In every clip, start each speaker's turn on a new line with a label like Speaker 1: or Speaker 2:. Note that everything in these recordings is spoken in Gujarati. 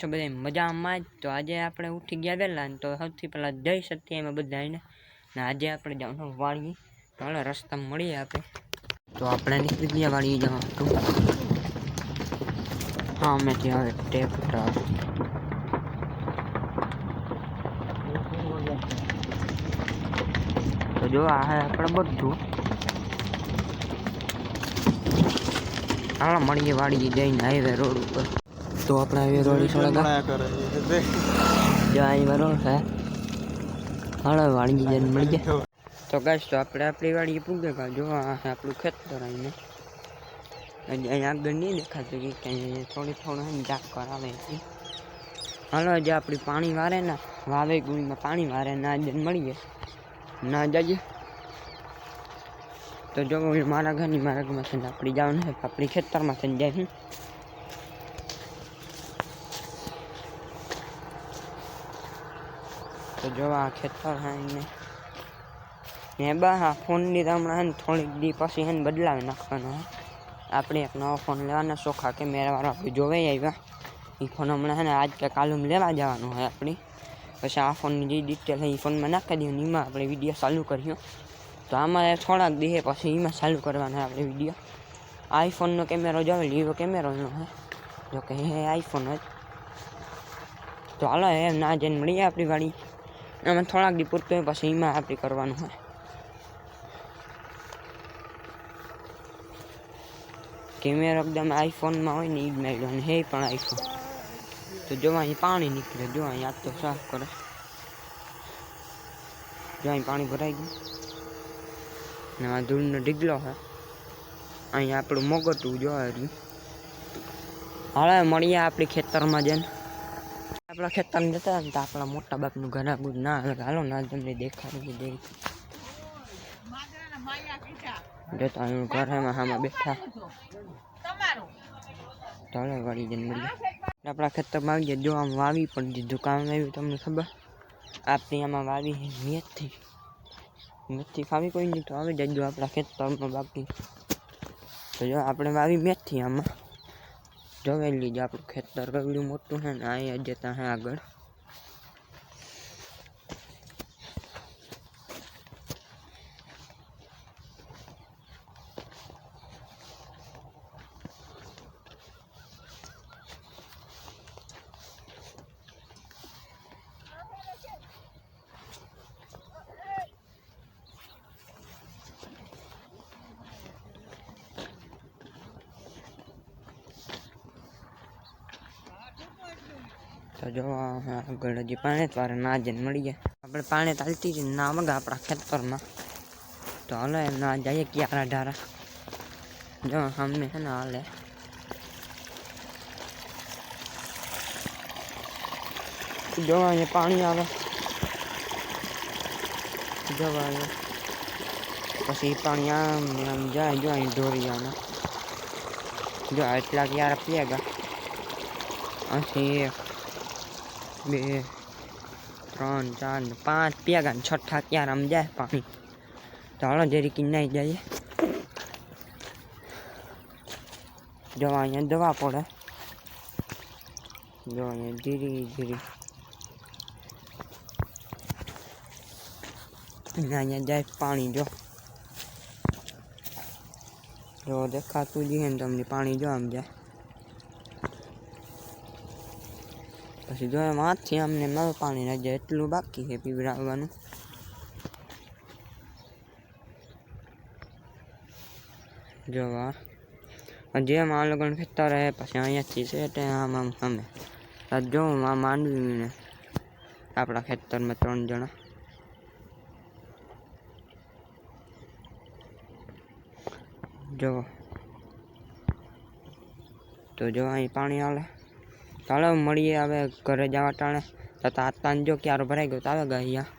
Speaker 1: છો બધા મજામાં જ. તો આજે આપણે ઉઠી ગયા વહેલા ને તો સૌથી પહેલાં જઈ શકીએ એમાં બધાને ને આજે આપણે જવાનું વાળી તો હાલો રસ્તામાં મળીએ આપણે. તો આપણે નીકળી ગયા વાળી જવાનું હતું. હા અમે ત્યાં આવે ટ્રેક્ટર. તો જો આ હે આપણે બધું હાલો મળીએ વાળી જઈને હાઈવે રોડ ઉપર. તો આપણે હાઈવે રોડ સળગા જો અહીં રોડ છે. હાલો વાળી જઈને મળીએ. તો ગાઈસ તો આપણે આપણી વાડી પૂગે ગયા. જો આ આપણું ખેતર આવીને અહીંયા આગળ નહીં દેખાતું કે ક્યાંય થોડું ઝાકર આવે છે. હાલો જે આપણી પાણી વારે ને વાવે ગુણીમાં પાણી વારે ના જઈને મળીએ ના જઈએ. તો જો મારા ઘરની માર્ગમાં છે આપણી જવાનું છે આપણી ખેતરમાં થઈને જાય. તો જો આ ખેતર હે ને બા ફોનની તો હમણાં હે ને થોડીક દી પછી હે ને બદલાવી નાખવાનો હે. આપણે એક નવો ફોન લેવાના ચોખા કેમેરાવાળો આપણે જોવે આવ્યા એ ફોન હમણાં હે ને આજ કે કાલમ લેવા જવાનું હોય આપણી. પછી આ ફોનની જે ડિટેલ છે એ ફોનમાં નાખી દઈએ એમાં આપણે વિડીયો ચાલુ કર્યો. તો આમાં થોડાક દિવસે પછી એમાં ચાલુ કરવાના આપણે વિડીયો. આઈફોનનો કેમેરો જોવે લીવો કેમેરો એનો હે જોકે હે આઈફોન જ. તો હાલો એમ ના જઈને મળીએ આપણી વાડી. અમે થોડાક દી પૂરતું પછી એમાં આપણે કરવાનું હોય. કેમેરો એકદમ આઈફોનમાં હોય ને એ જ મેળવ્યો હે પણ આઈફોન. તો જો અહીં પાણી નીકળે જો અહીં આજ તો સાફ કરે. જો અહીં પાણી ભરાઈ ગયું ને આ ધૂળનો ઢીગલો છે. અહીં આપણું મોગટું જોવા રહ્યું. હવે મળીએ આપણી ખેતરમાં જઈને. આપણા ખેતરમાં જતા ને તો આપણા મોટા બાપનું ઘર આગળ ના આવે. હાલો ના તમને દેખાડું દે. જતા અહીં ઘર એમાં બેઠા ચાલો વાળી જઈને મળીએ. આપણા ખેતરમાં આવી ગયા. જો આમ વાવી પણ દીધું કામ આવ્યું તમને ખબર. આપણી આમાં વાવી મેથી મેથી ખાવી કોઈ નહીં તો આવી જજો આપણા ખેતરમાં બાકી. તો જો આપણે વાવી મેથી આમાં જોઈ લીધું આપણું ખેતર કવડું મોટું છે ને અહીંયા જતા હે આગળ. તો જો આગળ હજી પાણી વાળા ના જઈને મળી જાય. આપણે પાણી ચાલતી જ ના મગા આપણા ખેતરમાં. તો હાલો એમ ના જઈએ ક્યારા ઢારા. જો સામને છે ને હાલે જો અહીંયા પાણી આવે જો પછી પાણી આમ ને આમ જાય. જો અહીં ઢોરિયાના જો એટલા ક્યારા પીએગા. અહીં 1 2 3 4 5 પીએગા ને છઠ્ઠા ક્યારે આમ જાય પાણી. તો હાલો જરીક નાઈ જઈએ. જો અહીંયા દવા પડે. જો અહીંયા ધીરે ધીરે અહીંયા જાય પાણી. જો દેખાતું જ ને તમને પાણી જો આમ જાય. પછી જો એમ હાથથી અમને નળ પાણી ના જાય એટલું બાકી છે પીવડાવવાનું. જો જેમ આ લગન ખેતર રહે પછી અહીંયાથી છે આમ આમ અમે જો આ માંડવીને આપણા ખેતરમાં 3 જણા. જો તો જો અહીં પાણી હાલે. ચાલો મળીએ હવે ઘરે જવા ટાણે. તો તાન જો ક્યારો ભરાઈ ગયો તો આવે ગયા અહીંયા.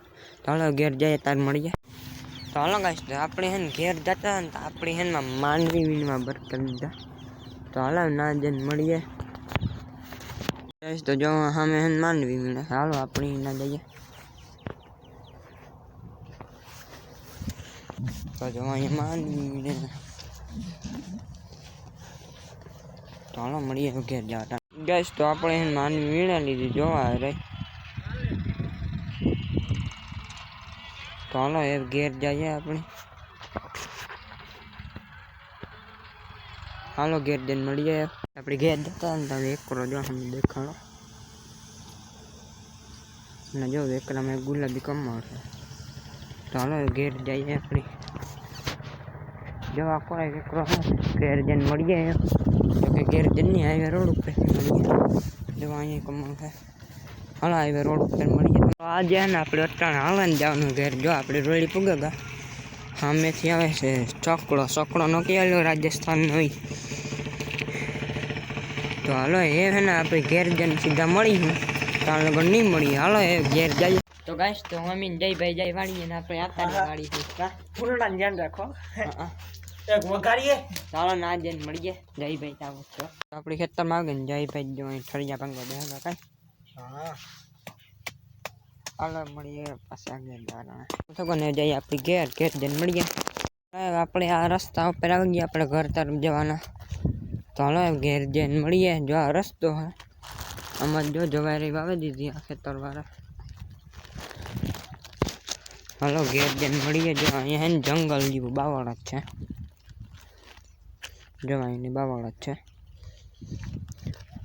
Speaker 1: ચાલો ઘેર જઈએ તાર મળીએ. તો હાલો ગાઈસ આપણે હે ને ઘેર જતા ને તો આપણી હે ને માંડવી વીણમાં બરકર લીધા. તો હાલો ના જઈને મળીએ. તો જો અમે હે ને માંડવી વીણે. હાલો આપણી ના જઈએ. તો જો અહીંયા માંડવી વીણે. તો હાલો મળીએ ઘેર જવા ટાણે. ગેસ તો આપણે માનવી વીણા લીધી જોવા રે. તો હાલો એ ઘેર જઈએ આપણે. હાલો ઘેર જઈને મળીએ. આપણે ઘેર જતા ને તમે એક કરો જો અમે દેખાડો ને જો એકરામાં ગુલાબી કમળ છે. તો હાલો ઘેર જઈએ આપણે. જો આ કોઈ એકરો ઘેર જઈને મળીએ. તો કે ઘેર જઈને હાઈવે રોડ ઉપર મળીએ. જો અહીંયા કમળ છે. હાલો હાઈવે રોડ ઉપર મળીએ. આજે ને આપણે અટાણે હાલને જવાનું ઘેર. જો આપણે રોડી પૂગેગા સામેથી આવે છે ચોકડો નો કહેલો રાજસ્થાનનો હોય. તો હાલો એ છે ને આપણે ઘેર જઈને સીધા મળીશું. તાર લગન નહીં મળીએ. હાલો એ ઘેર જઈએ. તો ગાઈસ તો મમ્મી જય ભાઈ જય વાળીએ ને આપણે આતાની વાળી છે.
Speaker 2: પૂર્ણ ધ્યાન રાખો. એક વઘારીએ
Speaker 1: ચાલો ના જઈને મળીએ. જય ભાઈ આવો છો આપણી ખેતરમાં આવે ને જય ભાઈ જો અહીં ઠળિયા પાંગવા બેહલા કાંઈ.
Speaker 2: હા
Speaker 1: હાલો મળીએ પાછા આગળ દાણા તો કોને જઈએ આપણી ઘેર જઈને મળીએ. આપણે આ રસ્તા ઉપર આવી ગયા. આપણે ઘર તરફ જવાના. તો હાલો ઘેર જઈને મળીએ. જો આ રસ્તો હે આમાં જો જવારી વાવી દીધી આ ખેતરવાળા. હાલો ઘેર જઈને મળીએ. જો અહીંયા હે ને જંગલ જેવું બાવળ જ છે. જો અહીંની બાવળ જ છે.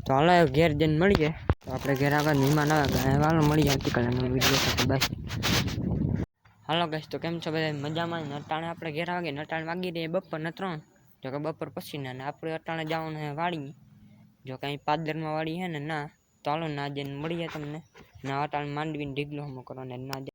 Speaker 1: તો હાલો ઘેર જઈને મળીએ. તો આપણે ઘેર આગળ મહેમાન આવે હાલો મળીએ આવતીકાલે વિડીયો સાથે. બાય. હાલો ગાઈસ તો કેમ છો બધા મજામાં. નટાણે આપણે ઘેર આવે નટાણે વાગી રહીએ બપોરના 3. જો કે બપોર પછીના ને આપણે અટાણે જવાનું વાળી. જો કંઈ પાદરમાં વાળી હે ને ના તો હાલો ના જઈને મળીએ તમને. ના અટાણે માંડવીને ઢીગલો હમો કરો ને ના